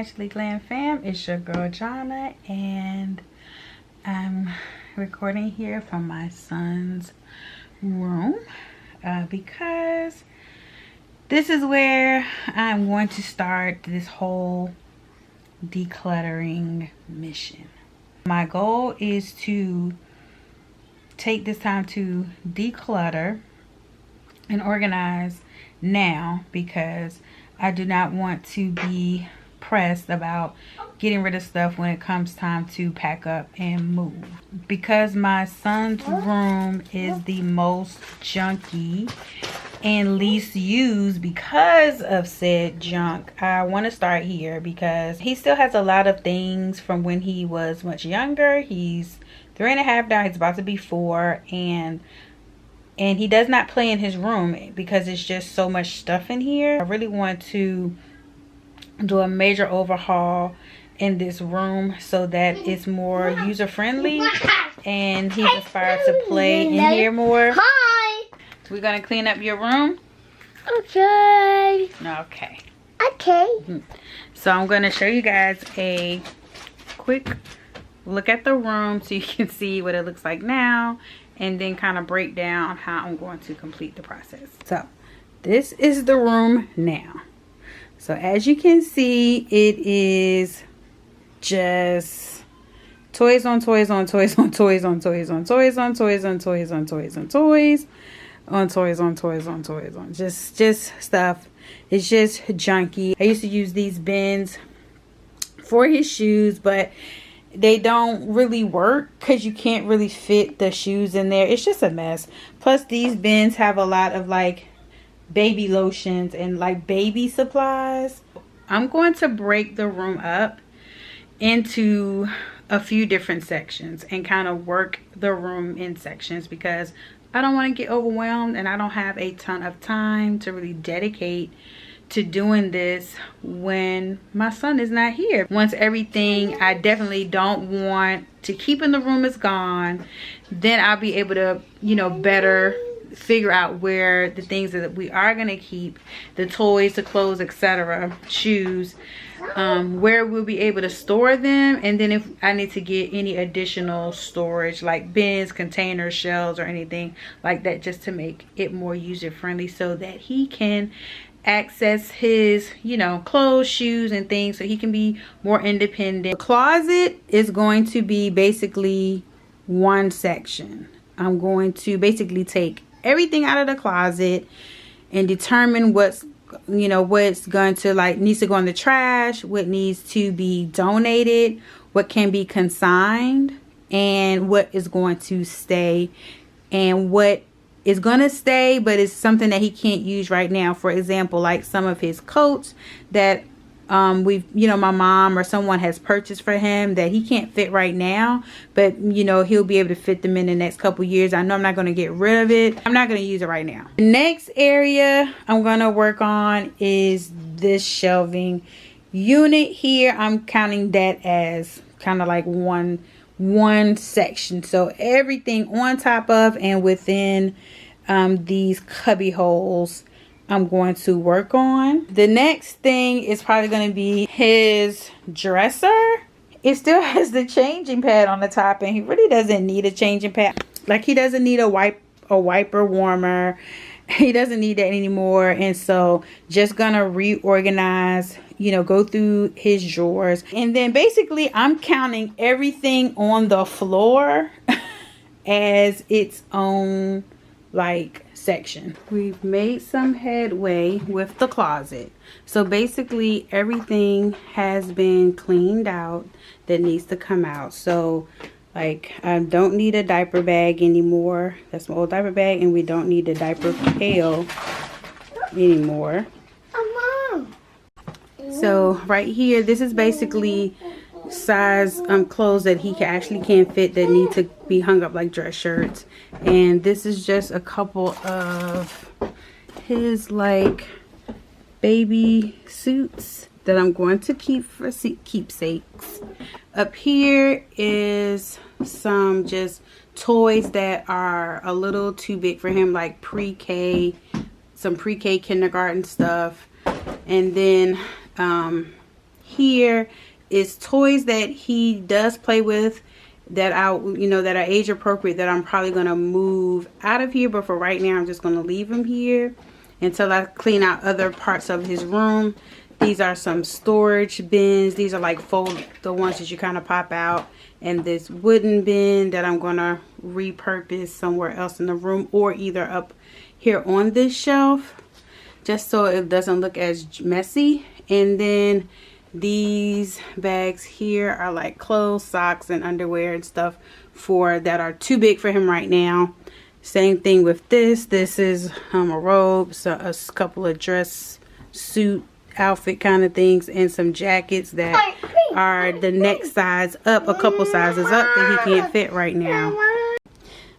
Naturally Glam fam, it's your girl Jonna, and I'm recording here from my son's room because this is where I'm going to start this whole decluttering mission. My goal is to take this time to declutter and organize now, because I do not want to be pressed about getting rid of stuff when it comes time to pack up and move. Because my son's room is the most junky and least used because of said junk, I want to start here because he still has a lot of things from when he was much younger. He's 3.5 now, he's about to be 4, and he does not play in his room because it's just so much stuff in here. I really want to do a major overhaul in this room so that it's more user friendly and he's inspired to play in here more. Hi. We're gonna clean up your room. Okay. Okay. Okay. So I'm gonna show you guys a quick look at the room so you can see what it looks like now, and then kind of break down how I'm going to complete the process. So this is the room now. So as you can see, it is just toys on toys on toys on toys on toys on toys on toys on toys on toys on toys on toys on toys on toys on just stuff. It's just junky. I used to use these bins for his shoes, but they don't really work because you can't really fit the shoes in there. It's just a mess. Plus these bins have a lot of like baby lotions and like baby supplies. I'm going to break the room up into a few different sections and kind of work the room in sections because I don't want to get overwhelmed and I don't have a ton of time to really dedicate to doing this when my son is not here. Once everything I definitely don't want to keep in the room is gone, then I'll be able to, you know, better figure out where the things that we are going to keep, the toys, the clothes, etc., shoes, where we'll be able to store them. And then if I need to get any additional storage like bins, containers, shelves, or anything like that, just to make it more user friendly so that he can access his, you know, clothes, shoes, and things, so he can be more independent. The closet is going to be basically one section. I'm going to basically take everything out of the closet and determine what's, you know, what's going to like needs to go in the trash, what needs to be donated, what can be consigned, and what is going to stay, and what is gonna stay but it's something that he can't use right now. For example, like some of his coats that we've, you know, my mom or someone has purchased for him that he can't fit right now, but you know, he'll be able to fit them in the next couple years. I know I'm not going to get rid of it. I'm not going to use it right now. The next area I'm going to work on is this shelving unit here. I'm counting that as kind of like one section, so everything on top of and within these cubby holes I'm going to work on. The next thing is probably going to be his dresser. It still has the changing pad on the top, and he really doesn't need a changing pad. Like, he doesn't need a wiper warmer. He doesn't need that anymore. And so just gonna reorganize, you know, go through his drawers, and then basically I'm counting everything on the floor as its own like section. We've made some headway with the closet. So basically everything has been cleaned out that needs to come out. So like, I don't need a diaper bag anymore. That's my old diaper bag. And we don't need the diaper pail anymore. So right here, this is basically size clothes that he can't fit, that need to be hung up like dress shirts. And this is just a couple of his like baby suits that I'm going to keep for keepsakes. Up here is some just toys that are a little too big for him, like pre-K, some pre-K kindergarten stuff. And then here is toys that he does play with that that are age appropriate, that I'm probably going to move out of here. But for right now, I'm just going to leave him here until I clean out other parts of his room. These are some storage bins. These are like the ones that you kind of pop out. And this wooden bin that I'm going to repurpose somewhere else in the room, or either up here on this shelf, just so it doesn't look as messy. And then these bags here are like clothes, socks, and underwear and stuff that are too big for him right now. Same thing with this. This is a robe, so a couple of dress suit outfit kind of things, and some jackets that are the next size up, a couple sizes up, that he can't fit right now.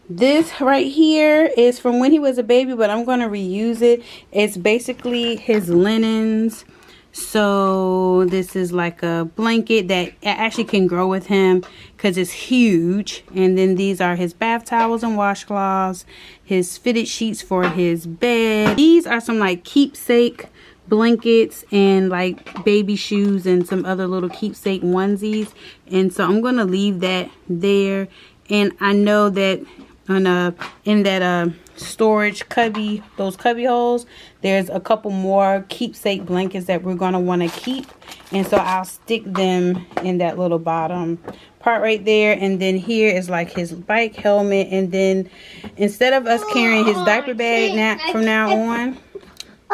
This right here is from when he was a baby, but I'm going to reuse it. It's basically his linens. So this is like a blanket that actually can grow with him because it's huge. And then these are his bath towels and washcloths, his fitted sheets for his bed. These are some like keepsake blankets and like baby shoes and some other little keepsake onesies. And so I'm going to leave that there. And I know that in that storage cubby, those cubby holes, there's a couple more keepsake blankets that we're going to want to keep, and so I'll stick them in that little bottom part right there. And then here is like his bike helmet, and then instead of us carrying his diaper bag from now on,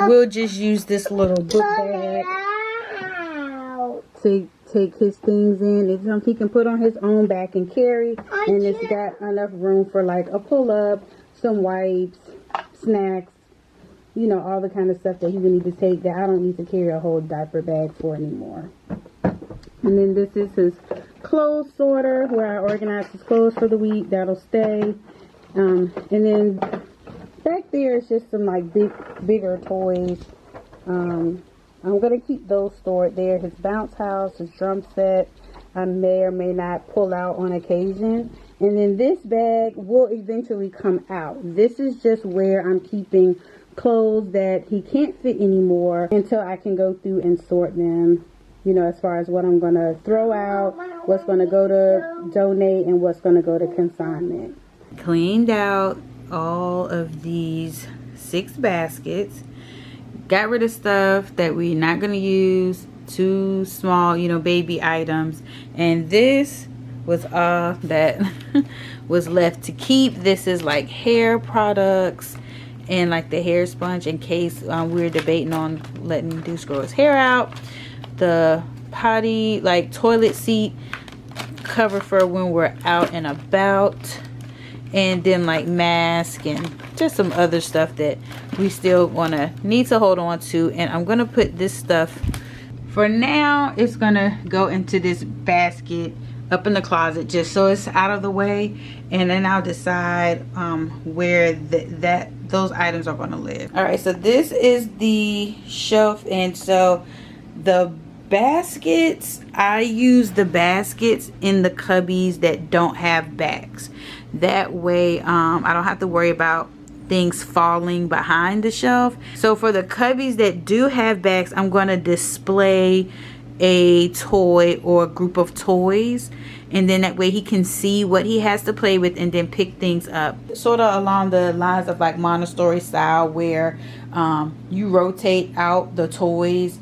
we'll just use this little book bag to take his things in. It's something he can put on his own back and carry, and it's got enough room for like a pull-up, some wipes, snacks, all the kind of stuff that he would need to take that I don't need to carry a whole diaper bag for anymore. And then this is his clothes sorter, where I organize his clothes for the week. That'll stay. And then back there is just some like bigger toys. I'm going to keep those stored there. His bounce house, his drum set, I may or may not pull out on occasion. And then this bag will eventually come out. This is just where I'm keeping clothes that he can't fit anymore until I can go through and sort them, as far as what I'm going to throw out, what's going to go to donate, and what's going to go to consignment. Cleaned out all of these 6 baskets. Got rid of stuff that we're not going to use, too small, baby items. And this was all that was left to keep. This is like hair products and like the hair sponge in case we're debating on letting Deuce grow his hair out. The potty, like toilet seat cover for when we're out and about. And then like mask and just some other stuff that we still need to hold on to. And I'm gonna put this stuff, for now it's gonna go into this basket up in the closet just so it's out of the way, and then I'll decide where those items are gonna live. All right, so this is the shelf, and so the baskets, I use the baskets in the cubbies that don't have backs. That way I don't have to worry about things falling behind the shelf. So for the cubbies that do have backs, I'm going to display a toy or a group of toys, and then that way he can see what he has to play with and then pick things up, sort of along the lines of like Montessori style, where you rotate out the toys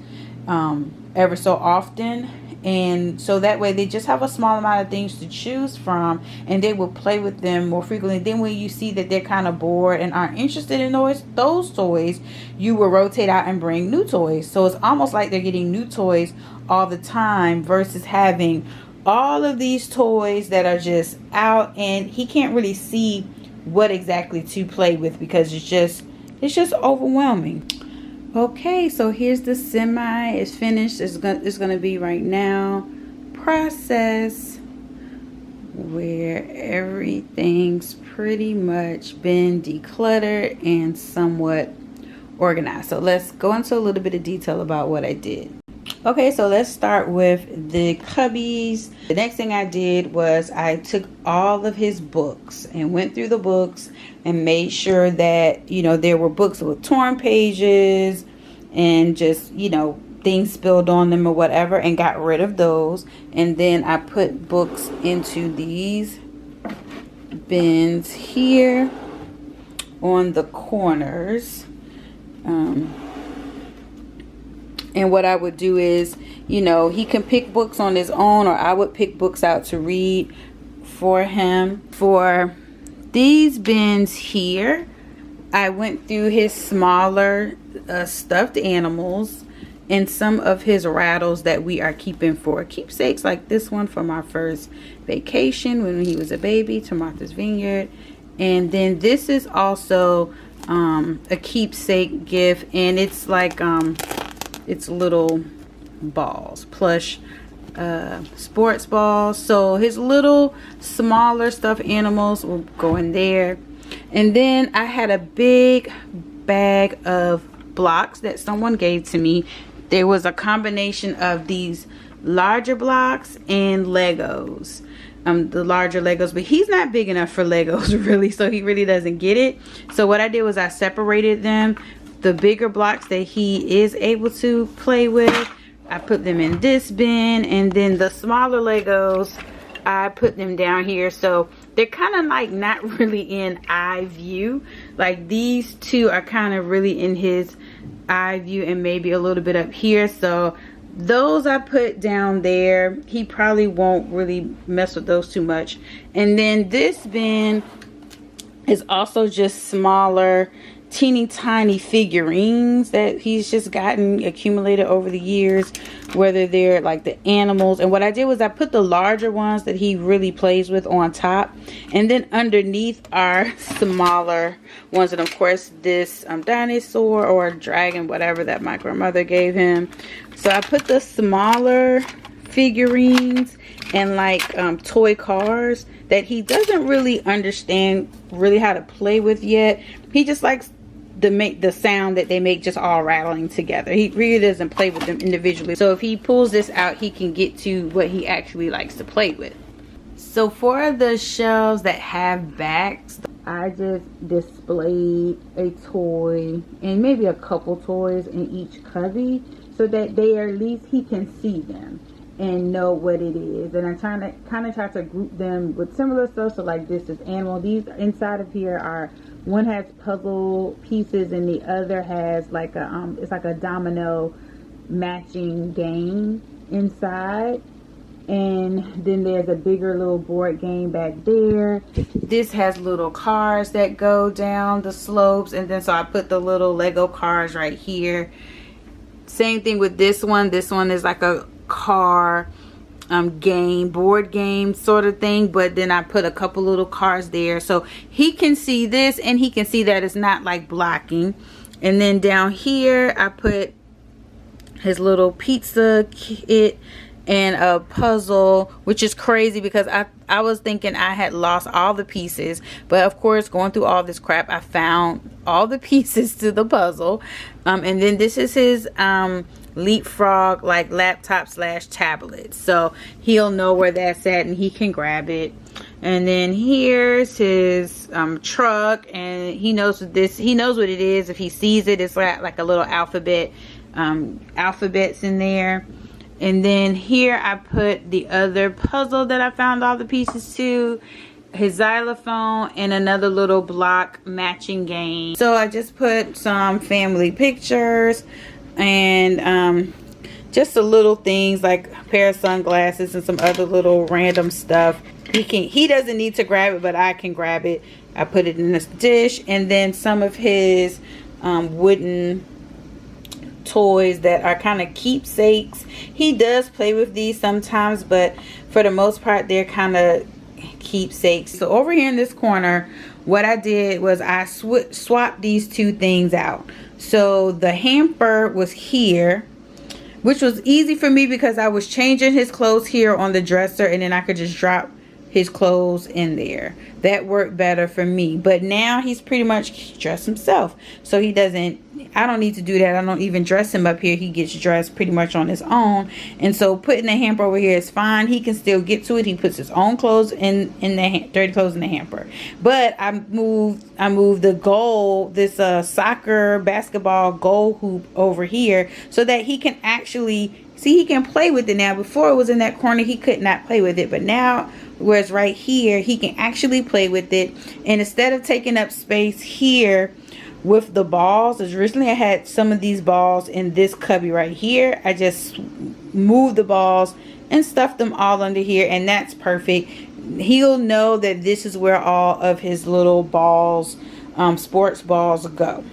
ever so often, and so that way they just have a small amount of things to choose from, and they will play with them more frequently. Then when you see that they're kind of bored and aren't interested in those toys, you will rotate out and bring new toys. So it's almost like they're getting new toys all the time versus having all of these toys that are just out, and he can't really see what exactly to play with because it's just overwhelming. Okay, so here's the semi. It's finished. It's gonna be right now process, where everything's pretty much been decluttered and somewhat organized. So let's go into a little bit of detail about what I did. Okay, so let's start with the cubbies. The next thing I did was I took all of his books and went through the books and made sure that, there were books with torn pages and just, things spilled on them or whatever, and got rid of those. And then I put books into these bins here on the corners. And what I would do is, you know, he can pick books on his own, or I would pick books out to read for him. For these bins here, I went through his smaller stuffed animals and some of his rattles that we are keeping for keepsakes, like this one from our first vacation when he was a baby to Martha's Vineyard. And then this is also a keepsake gift, and it's like it's little balls, plush sports balls. So his little smaller stuffed animals will go in there. And then I had a big bag of blocks that someone gave to me. There was a combination of these larger blocks and Legos. The larger Legos, but he's not big enough for Legos really, so he really doesn't get it. So what I did was I separated them. The bigger blocks that he is able to play with, I put them in this bin, and then the smaller Legos, I put them down here. So they're kind of like not really in eye view. Like these two are kind of really in his eye view, and maybe a little bit up here. So those I put down there. He probably won't really mess with those too much. And then this bin is also just smaller, teeny tiny figurines that he's just gotten accumulated over the years, whether they're like the animals. And what I did was I put the larger ones that he really plays with on top, and then underneath are smaller ones. And of course this dinosaur or dragon, whatever that my grandmother gave him. So I put the smaller figurines and like toy cars that he doesn't really understand really how to play with yet. He just likes to make the sound that they make, just all rattling together. He really doesn't play with them individually. So if he pulls this out, he can get to what he actually likes to play with. So for the shelves that have backs, I just displayed a toy and maybe a couple toys in each cubby, so that they, or at least he can see them and know what it is. And I kind of try to group them with similar stuff. So like this is animal. These inside of here are, one has puzzle pieces and the other has like a it's like a domino matching game inside. And then there's a bigger little board game back there. This has little cars that go down the slopes, and then so I put the little Lego cars right here. Same thing with this one. This one is like a car game, board game sort of thing, but then I put a couple little cars there so he can see this, and he can see that it's not like blocking. And then down here I put his little pizza kit and a puzzle, which is crazy because I was thinking I had lost all the pieces, but of course going through all this crap I found all the pieces to the puzzle. And then this is his Leapfrog like laptop / tablet, so he'll know where that's at and he can grab it. And then here's his truck, and he knows what this, he knows what it is. If he sees it, it's like a little alphabets in there. And then here I put the other puzzle that I found all the pieces to, his xylophone, and another little block matching game. So I just put some family pictures and just the little things like a pair of sunglasses and some other little random stuff. He doesn't need to grab it, but I can grab it. I put it in this dish, and then some of his wooden toys that are kind of keepsakes. He does play with these sometimes, but for the most part they're kind of keepsakes. So over here in this corner, what I did was I swapped these two things out. So the hamper was here, which was easy for me because I was changing his clothes here on the dresser, and then I could just drop his clothes in there. That worked better for me. But now he's pretty much dressed himself, so he doesn't, I don't need to do that. I don't even dress him up here. He gets dressed pretty much on his own. And so putting the hamper over here is fine. He can still get to it. He puts his own clothes in the dirty clothes in the hamper. But I moved the goal, this soccer basketball goal hoop over here, so that he can actually see, he can play with it now. Before it was in that corner, he could not play with it, but now where it's right here, he can actually play with it. And instead of taking up space here with the balls, as originally I had some of these balls in this cubby right here, I just moved the balls and stuffed them all under here, and that's perfect. He'll know that this is where all of his little balls, sports balls, go.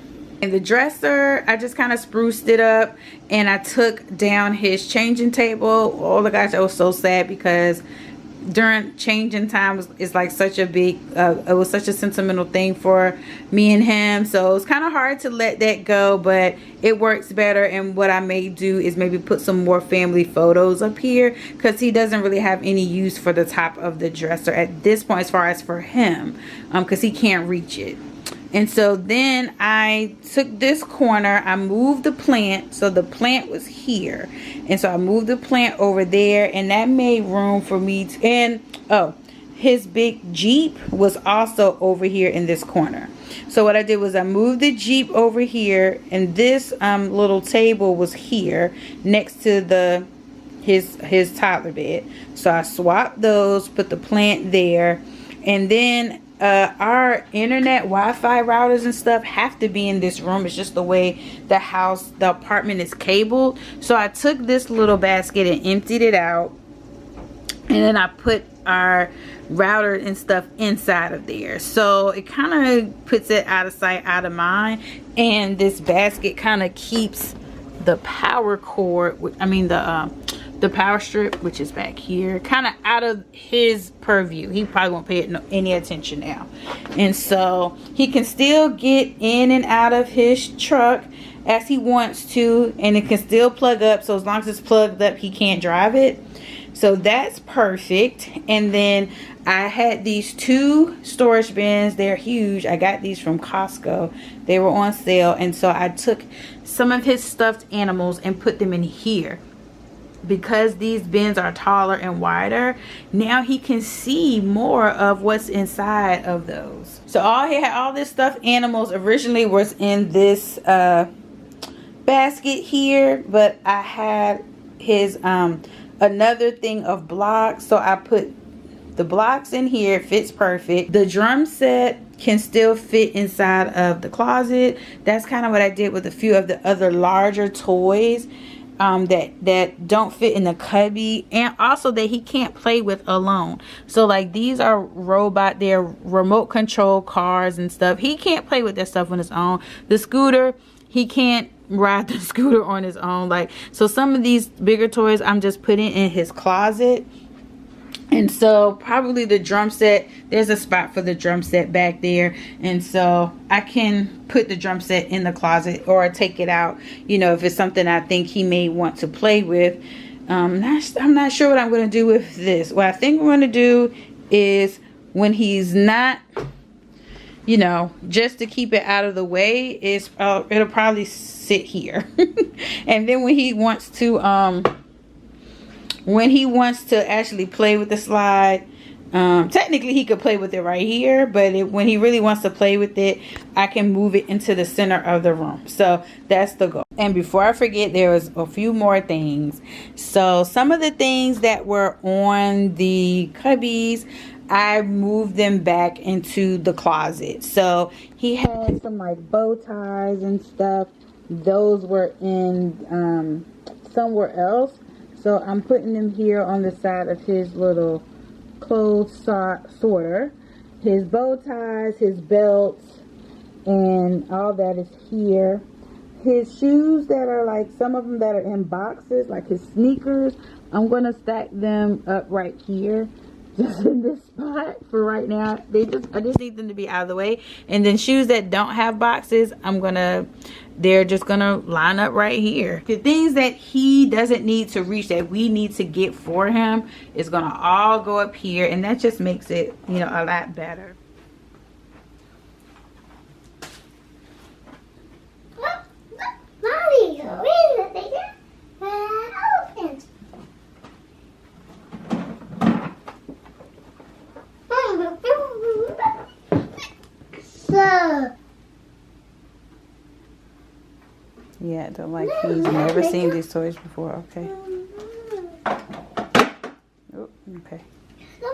And the dresser, I just kind of spruced it up, and I took down his changing table. Oh my gosh, I was so sad because during changing time it's like such a big it was such a sentimental thing for me and him, so it's kind of hard to let that go, but it works better. And what I may do is maybe put some more family photos up here, because he doesn't really have any use for the top of the dresser at this point, as far as for him, because he can't reach it. And so then I took this corner, I moved the plant, so the plant was here, and so I moved the plant over there, and that made room for me to, and oh, his big Jeep was also over here in this corner. So what I did was I moved the Jeep over here, and this little table was here next to his toddler bed. So I swapped those, put the plant there, and then our internet Wi-Fi routers and stuff have to be in this room. It's just the way the apartment is cabled. So I took this little basket and emptied it out, and then I put our router and stuff inside of there, so it kind of puts it out of sight, out of mind. And this basket kind of keeps the power cord, the power strip, which is back here, kind of out of his purview. He probably won't pay it any attention now, and so he can still get in and out of his truck as he wants to, and it can still plug up. So as long as it's plugged up, he can't drive it. So that's perfect. And then I had these 2 storage bins. They're huge. I got these from Costco. They were on sale, and so I took some of his stuffed animals and put them in here. Because these bins are taller and wider, now he can see more of what's inside of those. So all this stuffed animals originally was in this basket here, but I had his another thing of blocks, so I put the blocks in here. It fits perfect. The drum set can still fit inside of the closet. That's kind of what I did with a few of the other larger toys that don't fit in the cubby, and also that he can't play with alone. So like these are they're remote control cars and stuff. He can't play with that stuff on his own. The scooter, he can't ride the scooter on his own. Like, so some of these bigger toys I'm just putting in his closet. And so probably the drum set, there's a spot for the drum set back there, and so I can put the drum set in the closet or take it out, you know, if it's something I think he may want to play with. I'm not sure what I'm going to do with this. What I think we're going to do is, when he's not, you know, just to keep it out of the way, is it'll probably sit here. And then when he wants to actually play with the slide, technically he could play with it right here, but when he really wants to play with it, I can move it into the center of the room. So that's the goal. And before I forget, there was a few more things. So some of the things that were on the cubbies, I moved them back into the closet. So he had some like bow ties and stuff. Those were in somewhere else. So I'm putting them here on the side of his little clothes sorter. His bow ties, his belts, and all that is here. His shoes that are like, some of them that are in boxes, like his sneakers, I'm going to stack them up right here. just in this spot for right now. I just need them to be out of the way. And then shoes that don't have boxes, they're just gonna line up right here. The things that he doesn't need to reach, that we need to get for him, is gonna all go up here, and that just makes it, you know, a lot better. Mommy, where's the bigger elephant? So. Yeah, don't like he's never seen these toys before. Okay. Oh, okay. No,